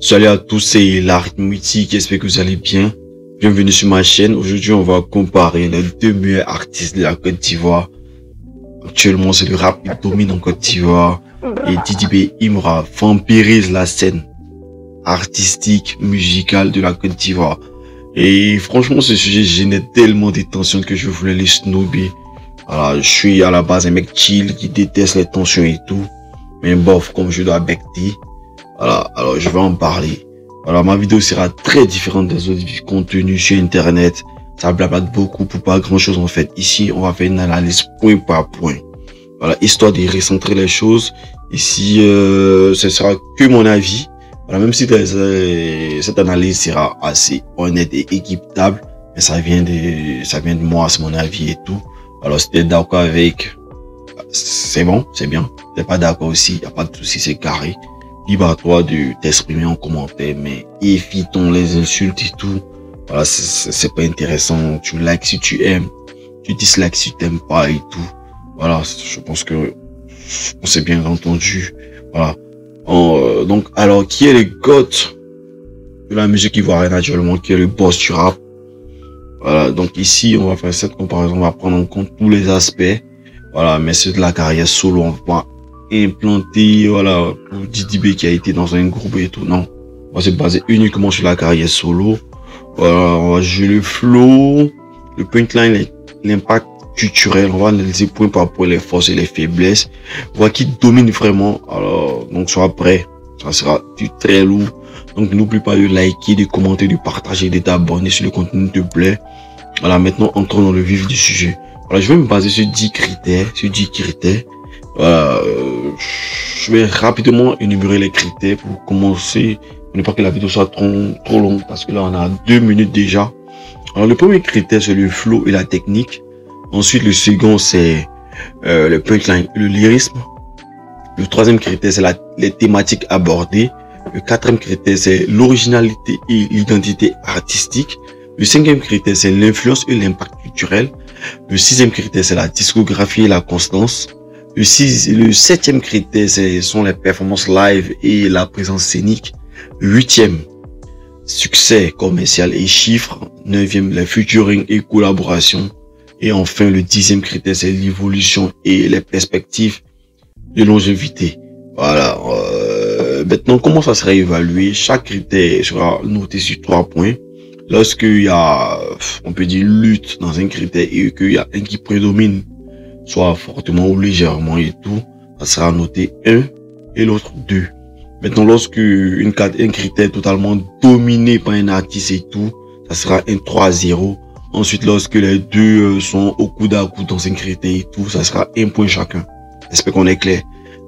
Salut à tous, c'est l'arithmétique, j'espère que vous allez bien. Bienvenue sur ma chaîne. Aujourd'hui, on va comparer les deux meilleurs artistes de la Côte d'Ivoire. Actuellement, c'est le rap qui domine en Côte d'Ivoire. Et Didi B Imra vampirise la scène artistique, musicale de la Côte d'Ivoire. Et franchement, ce sujet génère tellement de tensions que je voulais les snobber. Voilà, je suis à la base un mec chill qui déteste les tensions et tout. Mais bof, comme je dois becter. Voilà, alors je vais en parler. Voilà, ma vidéo sera très différente des autres contenus sur internet. Ça blablate beaucoup pour pas grand chose en fait. Ici, on va faire une analyse point par point. Voilà, histoire de recentrer les choses. Ici, ce sera que mon avis. Voilà, même si cette analyse sera assez honnête et équitable, mais ça vient de moi, c'est mon avis et tout. Alors, si t'es d'accord avec, c'est bon, c'est bien. Si t'es pas d'accord aussi, y a pas de souci, c'est carré. Libre à toi de t'exprimer en commentaire, mais évitons les insultes et tout. Voilà, c'est pas intéressant. Tu likes si tu aimes, tu dislikes si tu t'aimes pas et tout. Voilà, je pense que on s'est bien entendu. Voilà. Donc, alors, qui est le GOAT de la musique ivoirienne actuellement? Qui est le boss du rap? Voilà, donc ici, on va faire cette comparaison. On va prendre en compte tous les aspects. Voilà, mais c'est de la carrière solo. On va implanter, voilà, pour Didi B qui a été dans un groupe et tout. Non, on va se baser uniquement sur la carrière solo. Voilà, on va jouer le flow, le punchline, l'impact culturel. On va analyser point par point les forces et les faiblesses. Voir qui domine vraiment. Alors, donc sois prêt. Ça sera du très lourd. Donc n'oublie pas de liker, de commenter, de partager, de t'abonner si le contenu te plaît. Voilà, maintenant entrons dans le vif du sujet. Voilà, je vais me baser sur 10 critères. Voilà, je vais rapidement énumérer les critères pour commencer, pour ne pas que la vidéo soit trop longue, parce que là on a 2 minutes déjà. Alors le premier critère c'est le flow et la technique. Ensuite le second c'est le punchline et le lyrisme. Le troisième critère c'est les thématiques abordées. Le quatrième critère c'est l'originalité et l'identité artistique. Le cinquième critère c'est l'influence et l'impact culturel. Le sixième critère c'est la discographie et la constance. Le septième critère, ce sont les performances live et la présence scénique. Le huitième, succès commercial et chiffres. Neuvième, les featuring et collaborations. Et enfin, le dixième critère, c'est l'évolution et les perspectives de longévité. Voilà. Maintenant, comment ça sera évalué? Chaque critère sera noté sur 3 points. Lorsqu'il y a, on peut dire, lutte dans un critère et qu'il y a un qui prédomine, soit fortement ou légèrement et tout, ça sera noté 1 et l'autre 2. Maintenant, lorsque un critère est totalement dominé par un artiste et tout, ça sera un 3-0. Ensuite, lorsque les deux sont au coude à coude dans un critère et tout, ça sera 1 point chacun. J'espère qu'on est clair.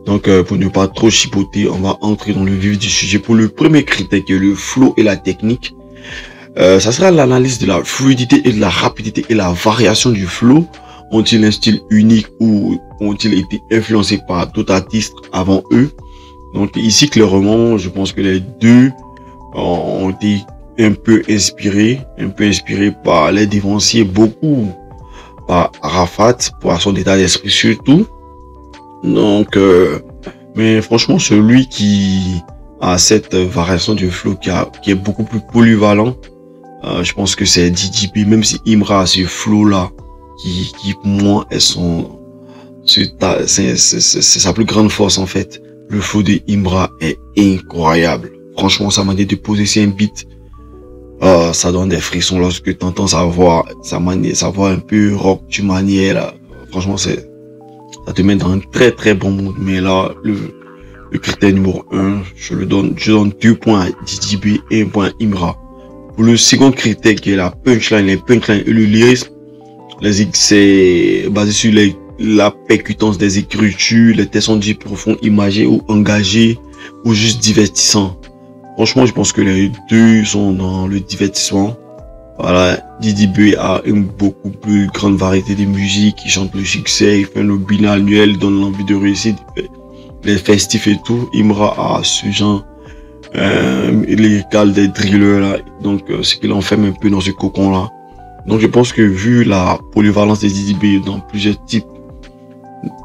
Donc, pour ne pas trop chipoter, on va entrer dans le vif du sujet. Pour le premier critère qui est le flow et la technique, ça sera l'analyse de la fluidité et de la rapidité et la variation du flow. Ont-ils un style unique ou ont-ils été influencés par d'autres artistes avant eux? Donc ici, clairement, je pense que les deux ont été un peu inspirés par les dévanciers, beaucoup par Arafat, pour son état d'esprit surtout. Donc, mais franchement, celui qui a cette variation du flow qui est beaucoup plus polyvalent, je pense que c'est Didi B, même si Imra a ce flow-là, qui pour moi c'est sa plus grande force en fait. Le flow de Imra est incroyable. Franchement, ça m'a dit de poser sur un beat. Ça donne des frissons lorsque tu entends sa voix un peu rock du manière là. Franchement, ça te met dans un très très bon mood. Mais là, le critère numéro 1, je donne 2 points à Didi B et 1 point à Imra. Pour le second critère qui est la punchline, les punchlines et le lyrisme, c'est basé sur la percutance des écritures, les textes sont dits profonds, imagés ou engagés ou juste divertissants. Franchement, je pense que les deux sont dans le divertissement. Voilà, Didi B a une beaucoup plus grande variété de musique, il chante le succès, il fait le bilan annuel, il donne l'envie de réussir, les festifs et tout. Imra a ce genre lyrical des drillers là, donc ce qu'il enferme un peu dans ce cocon là. Donc je pense que vu la polyvalence des Didi B dans plusieurs types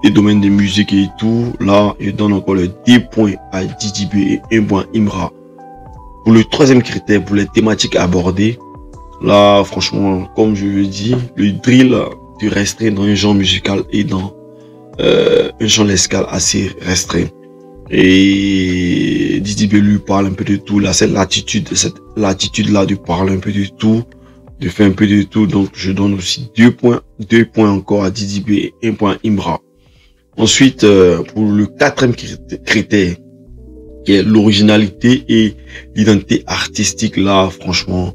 et domaines de musique et tout, là je donne encore les 10 points à Didi B et 1 point à Imra. Pour le troisième critère, pour les thématiques abordées, là, franchement, comme je le dis, le drill te restreint dans un genre musical et dans un genre l'escale assez restreint. Et Didi B lui parle un peu de tout. Là, c'est l'attitude-là de parler un peu de tout, de faire un peu de tout. Donc, je donne aussi 2 points encore à Didi B et 1 point à Imra. Ensuite, pour le quatrième critère, qui est l'originalité et l'identité artistique, là, franchement,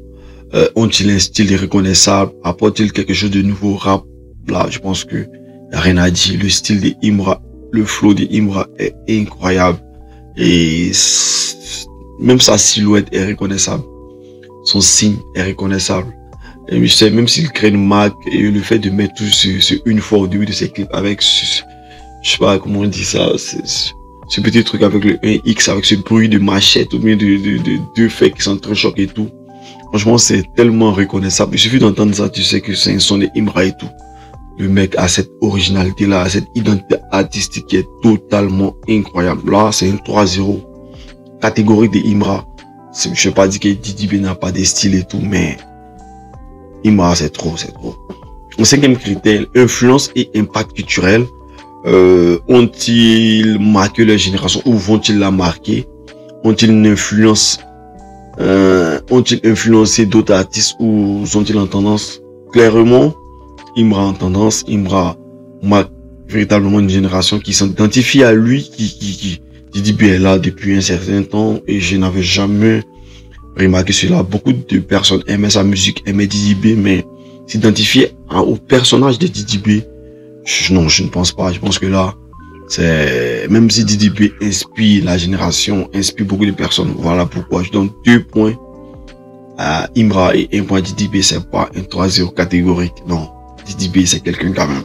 ont-ils un style reconnaissable? Apportent-ils quelque chose de nouveau au rap? Là, je pense que y a rien à dire. Le style de Imra, le flow de Imra est incroyable. Et même sa silhouette est reconnaissable. Son signe est reconnaissable. Et je sais, même s'il crée une marque et le fait de mettre tout une fois au début de ses clips avec je sais pas comment on dit ça, ce petit truc avec le 1X, avec ce bruit de machette ou bien de deux faits qui s'entrechoquent et tout. Franchement, c'est tellement reconnaissable. Il suffit d'entendre ça, tu sais que c'est un son de Imra et tout. Le mec a cette originalité-là, a cette identité artistique qui est totalement incroyable. Là, c'est un 3-0. Catégorie de Imra. Je ne vais pas dire que Didi B n'a pas de style et tout, mais Imra, c'est trop. Le cinquième critère, influence et impact culturel. Ont-ils marqué leur génération ou vont-ils la marquer? Ont-ils une influence? Ont-ils influencé d'autres artistes ou sont-ils en tendance? Clairement, Imra en tendance. Imra marque véritablement une génération qui s'identifie à lui, qui Didi B est là depuis un certain temps et je n'avais jamais remarqué cela. Beaucoup de personnes aimaient sa musique, aimaient Didi B, mais s'identifier au personnage de Didi B, non, je ne pense pas. Je pense que là, c'est, même si Didi B inspire la génération, inspire beaucoup de personnes. Voilà pourquoi je donne 2 points à Imra et 1 point à Didi B. C'est pas un 3-0 catégorique. Non, Didi B, c'est quelqu'un quand même.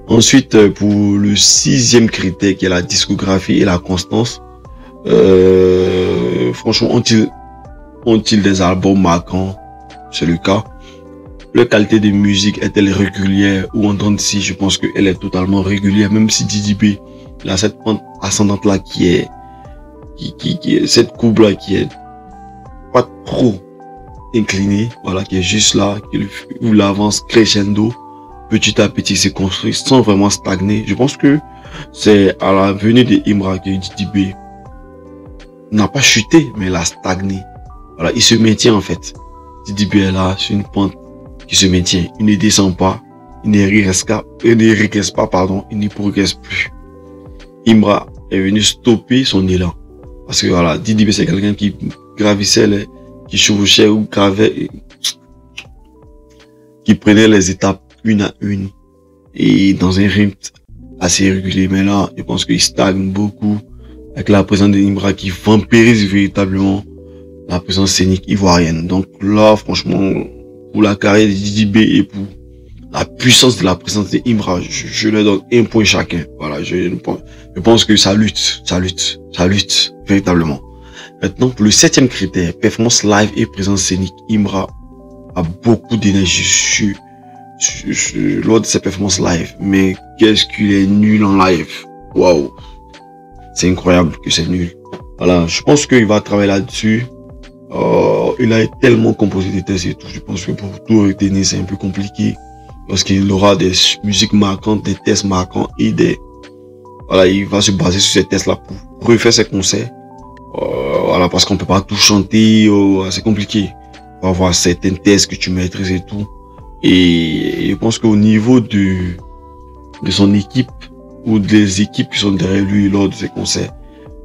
Ensuite, pour le sixième critère qui est la discographie et la constance, franchement, ont-ils des albums marquants? C'est le cas. Leur qualité de musique est-elle régulière ou en dents de scie? Je pense qu'elle est totalement régulière, même si Didi B, il a cette pente ascendante là qui est cette courbe là qui est pas trop inclinée, voilà, qui est juste là, où l'avance crescendo, petit à petit se construit sans vraiment stagner. Je pense que c'est à la venue de Imra que Didi B n'a pas chuté, mais il a stagné. Voilà, il se maintient en fait. Didi B est là sur une pente qui se maintient. Il ne descend pas, il ne régresse pas, pardon, il ne progresse plus. Imra est venu stopper son élan. Parce que voilà, Didi B c'est quelqu'un qui gravissait, qui chevauchait ou gravait, qui prenait les étapes une à une et dans un rythme assez régulier. Mais là, je pense qu'il stagne beaucoup avec la présence de Imra qui vampirise véritablement la présence scénique ivoirienne. Donc là, franchement, pour la carrière de Didi B et pour la puissance de la présence de Imra, je leur donne 1 point chacun. Voilà, je pense que ça lutte véritablement. Maintenant, pour le 7e critère, performance live et présence scénique, Imra a beaucoup d'énergie lors de ses performances live. Mais qu'est-ce qu'il est nul en live. Waouh. C'est incroyable que c'est nul. Voilà, je pense qu'il va travailler là-dessus. Il a tellement composé des tests et tout. Je pense que pour tout retenir, c'est un peu compliqué. Parce qu'il aura des musiques marquantes, des tests marquants et voilà, il va se baser sur ces tests-là pour refaire ses concerts. Voilà, parce qu'on peut pas tout chanter, c'est compliqué. Il va avoir certains tests que tu maîtrises et tout. Et je pense qu'au niveau de son équipe ou des équipes qui sont derrière lui lors de ses concerts,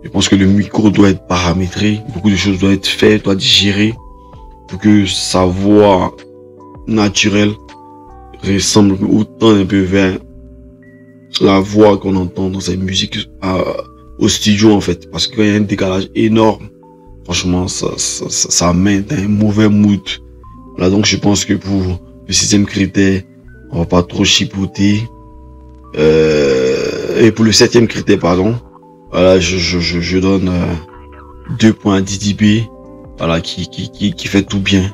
je pense que le micro doit être paramétré, beaucoup de choses doivent être faites, doivent être gérées pour que sa voix naturelle ressemble autant un peu vers la voix qu'on entend dans ses musiques au studio en fait. Parce qu'il y a un décalage énorme, franchement, ça met dans un mauvais mood. Voilà, donc je pense que pour le 6e critère, on va pas trop chipoter. Et pour le 7e critère, pardon, voilà, je donne 2 points à Didi B, voilà, qui fait tout bien,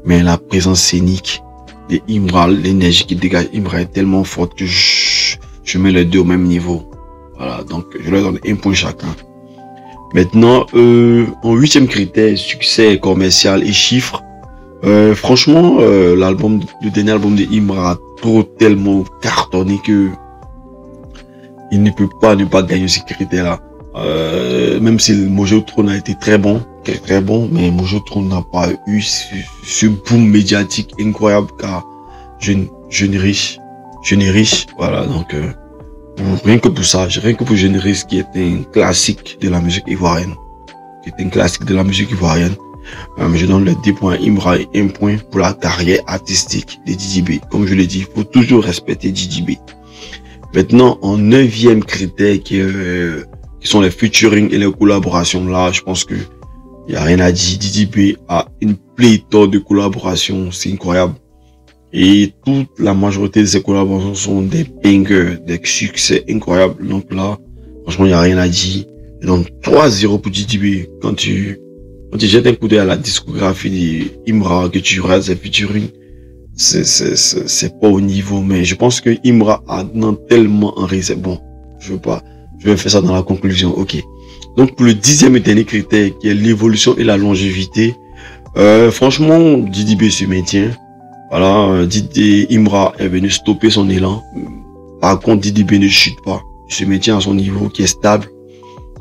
mais la présence scénique de Imra, l'énergie qui dégage Imra est tellement forte que je mets les deux au même niveau. Voilà, donc je leur donne 1 point chacun. Maintenant, en huitième critère, succès commercial et chiffres. Franchement, le dernier album de Imra a tellement cartonné que il ne peut pas ne pas gagner ces critères-là. Même si le Mojo Throne a été très bon, très bon, mais Mojo Throne n'a pas eu ce boom médiatique incroyable car jeune riche, voilà, donc rien que pour ça, rien que pour Jeune riche qui est un classique de la musique ivoirienne, je donne les 10 points à Imra et 1 point pour la carrière artistique de Didi B. Comme je l'ai dit, il faut toujours respecter Didi B. Maintenant, en neuvième critère qui sont les featuring et les collaborations, là, je pense que il y a rien à dire. Didi B a une pléthore de collaborations, c'est incroyable. Et toute la majorité de ces collaborations sont des bangers, des succès incroyables. Donc là, franchement, il n'y a rien à dire. Donc 3-0 pour Didi B. Quand tu jettes un coup d'œil à la discographie d'Imra, que tu regardes ses featuring, c'est pas au niveau, mais je pense que Imra a tellement en c'est bon. Je vais faire ça dans la conclusion, ok. Donc pour le 10e et dernier critère, qui est l'évolution et la longévité, franchement, Didi B se maintient. Voilà, Imra est venu stopper son élan. Par contre, Didi B ne chute pas. Il se maintient à son niveau qui est stable.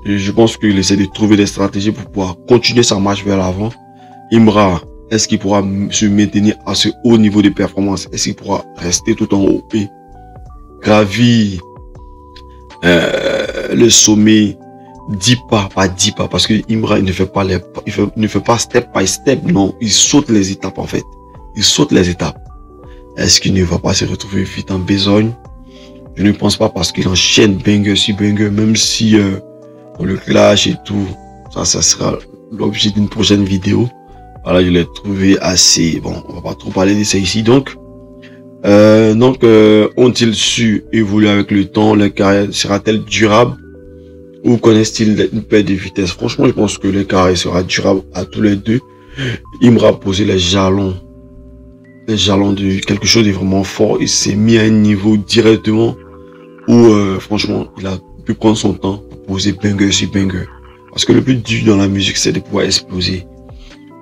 Et je pense qu'il essaie de trouver des stratégies pour pouvoir continuer sa marche vers l'avant. Imra, est-ce qu'il pourra se maintenir à ce haut niveau de performance? Est-ce qu'il pourra rester tout en haut et gravir le sommet 10 pas, pas 10 pas, parce que Imra il ne fait pas step by step, non, il saute les étapes en fait. Il saute les étapes. Est-ce qu'il ne va pas se retrouver vite en besogne? Je ne pense pas parce qu'il enchaîne banger sur banger, même si on le clash et tout. Ça sera l'objet d'une prochaine vidéo. Voilà, je l'ai trouvé assez... Bon, on va pas trop parler de ça ici. Donc, ont-ils su évoluer avec le temps? Leur carrière sera-t-elle durable? Ou connaissent-ils une perte de vitesse? Franchement, je pense que leur carrière sera durable à tous les deux. Imra a posé les jalons de quelque chose de vraiment fort. Il s'est mis à un niveau directement où, franchement, il a pu prendre son temps pour poser banger sur banger. Parce que le plus dur dans la musique, c'est de pouvoir exploser.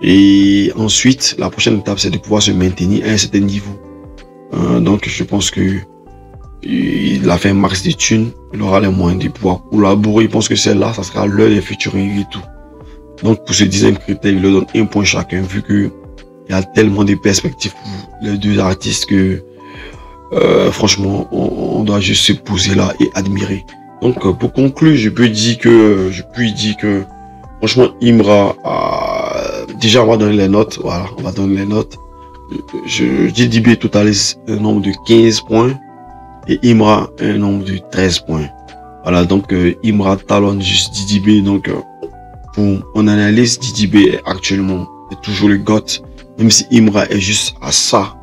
Et ensuite, la prochaine étape, c'est de pouvoir se maintenir à un certain niveau. Donc, je pense que il a fait un max de thunes. Il aura les moyens de pouvoir collaborer. Je pense que celle-là, ça sera l'heure des featuring et tout. Donc, pour ce 10e critère, il leur donne 1 point chacun, vu que il y a tellement de perspectives pour les deux artistes que, franchement, on doit juste se poser là et admirer. Donc, pour conclure, je puis dire que, franchement, Imra déjà, on va donner les notes. Voilà, on va donner les notes. Didi B totalise un nombre de 15 points et Imra un nombre de 13 points. Voilà, donc Imra talonne juste Didi B. Donc, pour mon analyse, Didi B est toujours le GOAT, même si Imra est juste à ça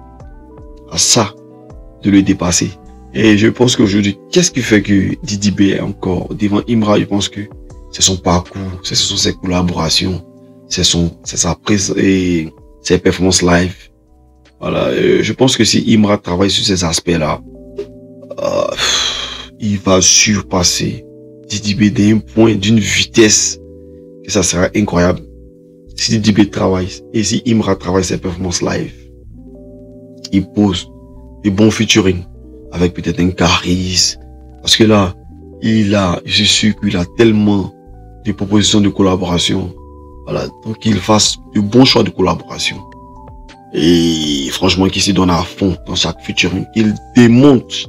de le dépasser. Et je pense qu'aujourd'hui, qu'est-ce qui fait que Didi B est encore devant Imra? Je pense que c'est son parcours, ce sont ses collaborations, c'est sa prise et ses performances live. Voilà, je pense que si Imra travaille sur ces aspects-là, il va surpasser Didi B d'un point, d'une vitesse, que ça sera incroyable. Si Didi B travaille, et si Imra travaille ses performances live, il pose des bons featuring, avec peut-être un charisme, parce que là, je suis sûr qu'il a tellement de propositions de collaboration. Voilà, donc qu'il fasse de bons choix de collaboration. Et franchement, qu'il se donne à fond dans chaque featuring. Il démonte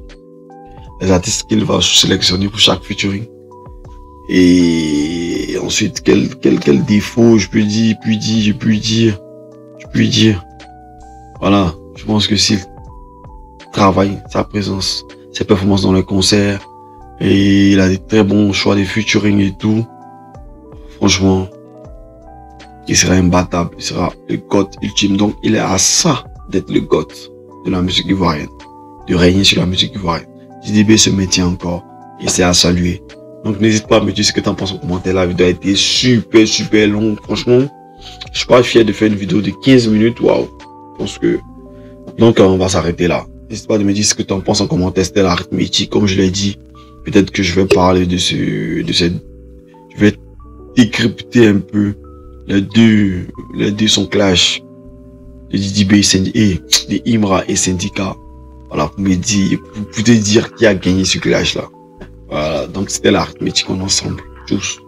les artistes qu'il va sélectionner pour chaque featuring. Et ensuite, quel défaut je peux dire. Voilà, je pense que s'il travaille sa présence, ses performances dans les concerts, et il a des très bons choix de featuring et tout, franchement, il sera imbattable, il sera le GOAT ultime. Donc, il est à ça d'être le GOAT de la musique ivoirienne, de régner sur la musique ivoirienne. Didi B se maintient encore et c'est à saluer. Donc, n'hésite pas à me dire ce que tu en penses en commentaire. La vidéo a été super longue. Franchement, je suis pas fier de faire une vidéo de 15 minutes. Waouh. Je pense que, donc, on va s'arrêter là. N'hésite pas à me dire ce que tu en penses en commentaire. C'était l'arithmétique. Comme je l'ai dit, peut-être que je vais parler je vais décrypter un peu les deux sont clash. De Didi B et de Imra et Syndicat. Voilà, pour me dire, pour te dire qui a gagné ce clash là. Voilà, donc c'était l'arithmétique en ensemble. Tous.